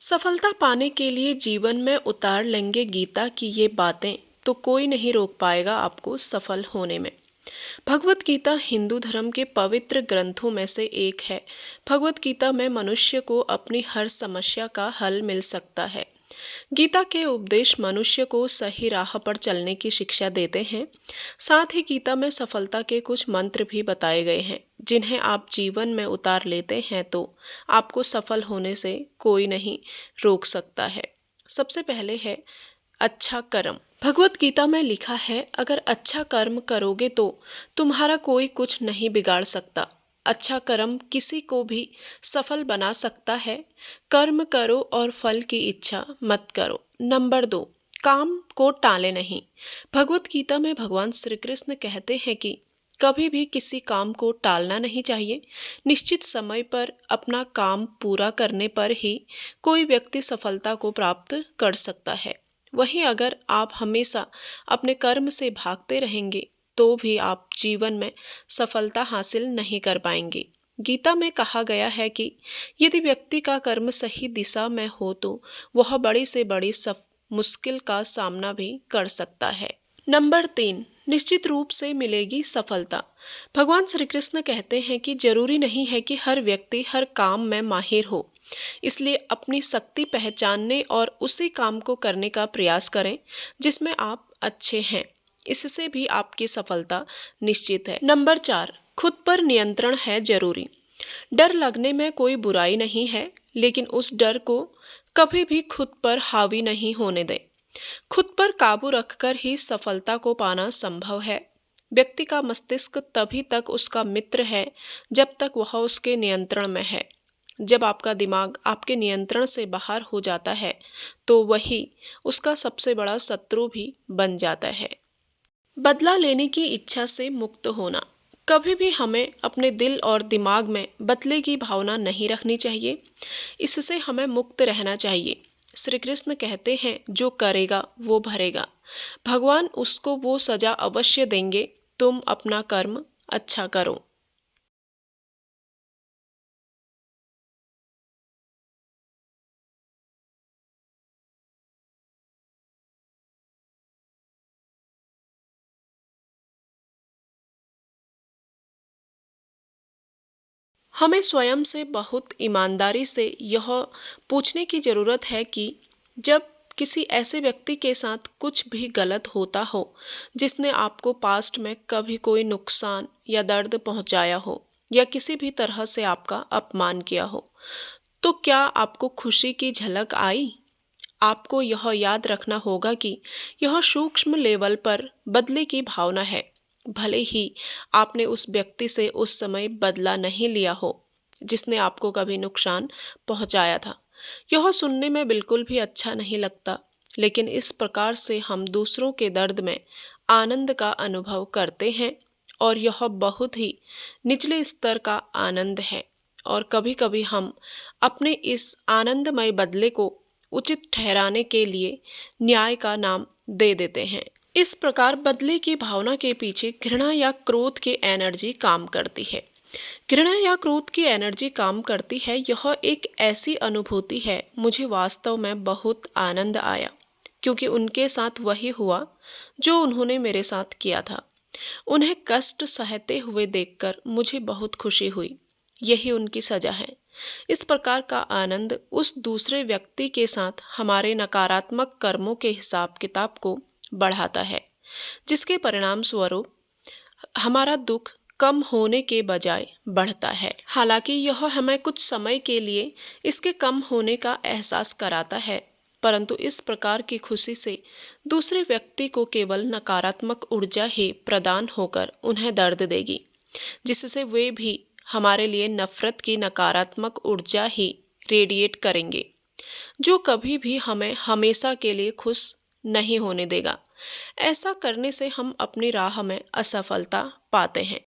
सफलता पाने के लिए जीवन में उतार लेंगे गीता की ये बातें तो कोई नहीं रोक पाएगा आपको सफल होने में। भगवत गीता हिंदू धर्म के पवित्र ग्रंथों में से एक है। भगवत गीता में मनुष्य को अपनी हर समस्या का हल मिल सकता है। गीता के उपदेश मनुष्य को सही राह पर चलने की शिक्षा देते हैं। साथ ही गीता में सफलता के कुछ मंत्र भी बताए गए हैं, जिन्हें आप जीवन में उतार लेते हैं तो आपको सफल होने से कोई नहीं रोक सकता है। सबसे पहले है अच्छा कर्म। भगवत गीता में लिखा है, अगर अच्छा कर्म करोगे तो तुम्हारा कोई कुछ नहीं बिगाड़ सकता। अच्छा कर्म किसी को भी सफल बना सकता है। कर्म करो और फल की इच्छा मत करो। नंबर 2, काम को टाले नहीं। भगवत गीता में भगवान श्री कृष्ण कहते हैं कि कभी भी किसी काम को टालना नहीं चाहिए। निश्चित समय पर अपना काम पूरा करने पर ही कोई व्यक्ति सफलता को प्राप्त कर सकता है। वहीं अगर आप हमेशा अपने कर्म से भागते रहेंगे तो भी आप जीवन में सफलता हासिल नहीं कर पाएंगे। गीता में कहा गया है कि यदि व्यक्ति का कर्म सही दिशा में हो तो वह बड़ी से बड़ी मुश्किल का सामना भी कर सकता है। नंबर 3, निश्चित रूप से मिलेगी सफलता। भगवान श्री कृष्ण कहते हैं कि जरूरी नहीं है कि हर व्यक्ति हर काम में माहिर हो, इसलिए अपनी शक्ति पहचानने और उसी काम को करने का प्रयास करें जिसमें आप अच्छे हैं। इससे भी आपकी सफलता निश्चित है। नंबर 4, खुद पर नियंत्रण है जरूरी। डर लगने में कोई बुराई नहीं है, लेकिन उस डर को कभी भी खुद पर हावी नहीं होने दें। खुद पर काबू रखकर ही सफलता को पाना संभव है। व्यक्ति का मस्तिष्क तभी तक उसका मित्र है जब तक वह उसके नियंत्रण में है। जब आपका दिमाग आपके नियंत्रण से बाहर हो जाता है तो वही उसका सबसे बड़ा शत्रु भी बन जाता है। बदला लेने की इच्छा से मुक्त होना। कभी भी हमें अपने दिल और दिमाग में बदले की भावना नहीं रखनी चाहिए। इससे हमें मुक्त रहना चाहिए। श्री कृष्ण कहते हैं, जो करेगा वो भरेगा। भगवान उसको वो सजा अवश्य देंगे। तुम अपना कर्म अच्छा करो। हमें स्वयं से बहुत ईमानदारी से यह पूछने की ज़रूरत है कि जब किसी ऐसे व्यक्ति के साथ कुछ भी गलत होता हो जिसने आपको पास्ट में कभी कोई नुकसान या दर्द पहुंचाया हो या किसी भी तरह से आपका अपमान किया हो, तो क्या आपको खुशी की झलक आई? आपको यह याद रखना होगा कि यह सूक्ष्म लेवल पर बदले की भावना है। भले ही आपने उस व्यक्ति से उस समय बदला नहीं लिया हो जिसने आपको कभी नुकसान पहुंचाया था। यह सुनने में बिल्कुल भी अच्छा नहीं लगता, लेकिन इस प्रकार से हम दूसरों के दर्द में आनंद का अनुभव करते हैं और यह बहुत ही निचले स्तर का आनंद है। और कभी कभी हम अपने इस आनंदमय बदले को उचित ठहराने के लिए न्याय का नाम दे देते हैं। इस प्रकार बदले की भावना के पीछे घृणा या क्रोध की एनर्जी काम करती है। घृणा या क्रोध की एनर्जी काम करती है। यह एक ऐसी अनुभूति है, मुझे वास्तव में बहुत आनंद आया क्योंकि उनके साथ वही हुआ जो उन्होंने मेरे साथ किया था। उन्हें कष्ट सहते हुए देखकर मुझे बहुत खुशी हुई। यही उनकी सजा है। इस प्रकार का आनंद उस दूसरे व्यक्ति के साथ हमारे नकारात्मक कर्मों के हिसाब किताब को बढ़ाता है, जिसके परिणाम स्वरूप हमारा दुख कम होने के बजाय बढ़ता है। हालांकि यह हमें कुछ समय के लिए इसके कम होने का एहसास कराता है, परंतु इस प्रकार की खुशी से दूसरे व्यक्ति को केवल नकारात्मक ऊर्जा ही प्रदान होकर उन्हें दर्द देगी, जिससे वे भी हमारे लिए नफरत की नकारात्मक ऊर्जा ही रेडिएट करेंगे, जो कभी भी हमें हमेशा के लिए खुश नहीं होने देगा। ऐसा करने से हम अपनी राह में असफलता पाते हैं।